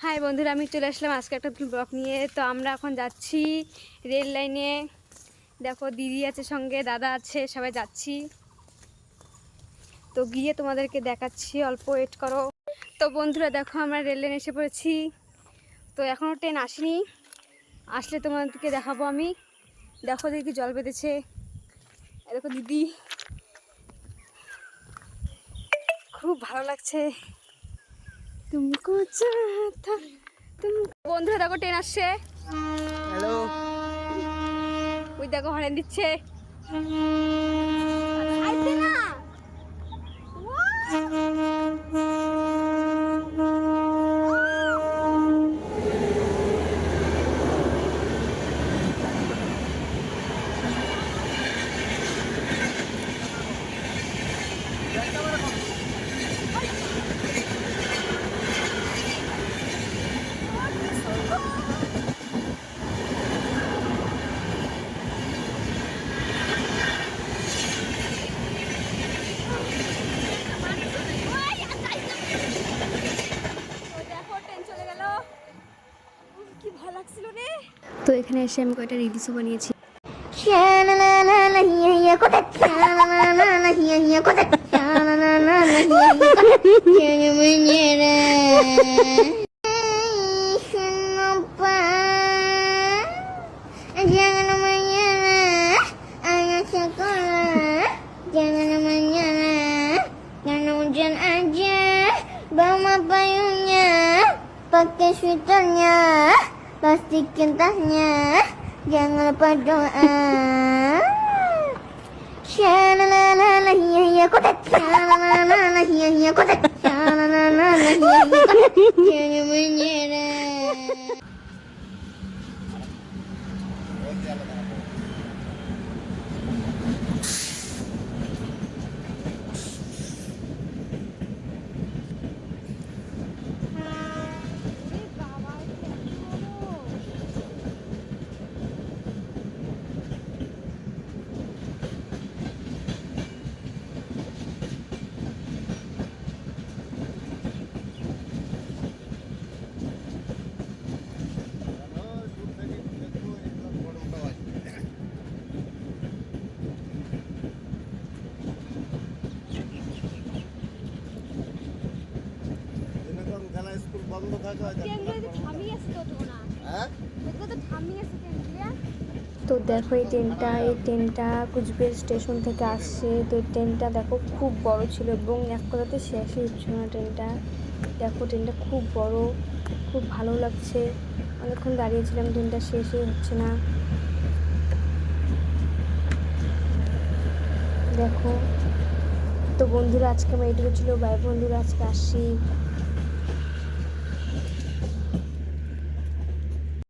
High বন্ধুরা, আমি চলে আসলাম আজকে একটা ব্লগ নিয়ে। তো আমরা এখন যাচ্ছি রেল লাইনে। দেখো দিদি আছে সঙ্গে, দাদা আছে, সবাই যাচ্ছি। তো গিয়ে তোমাদেরকে দেখাচ্ছি, অল্প ওয়েট করো। তো বন্ধুরা দেখো, আমরা রেল লাইনে এসে পড়েছি। তো এখনও ট্রেন আসেনি, আসলে তোমাদেরকে দেখাবো আমি। দেখো দিদি জল বেঁধেছে, দেখো দিদি, খুব ভালো লাগছে। তুমকো চাহতা তুম। বন্ধুরা দেখো ট্রেন আসছে। হ্যালো, ওই দেখো হরেন দিচ্ছে। আইতে না। তো এখানে এসে আমি কয়টা রিলসও বানিয়েছি। Jangan menyerah, anak sekolah. Jangan menyerah, jangan hujan aja. Bawa payungnya, pakai sweaternya, plastikin tasnya. Jangan lupa doa. Shalalala hiya hiya kotak, shalalala hiya hiya kotak, shalalala hiya hiya kotak. Jangan menyerah. বন্ধ থাকে তো দেখো এই ট্রেনটা Cooch Behar station থেকে আসছে। তো এই ট্রেনটা দেখো খুব বড় ছিল এবং এক কথাতে শেষই হচ্ছে না ট্রেনটা। দেখো ট্রেনটা খুব বড়, খুব ভালো লাগছে। অনেকক্ষণ দাঁড়িয়েছিলাম, ট্রেনটা শেষই হচ্ছে না। দেখো তো বন্ধুরা, আজকে আমার এইটুকু ছিল। বাই বন্ধুরা, আজকে আসছি।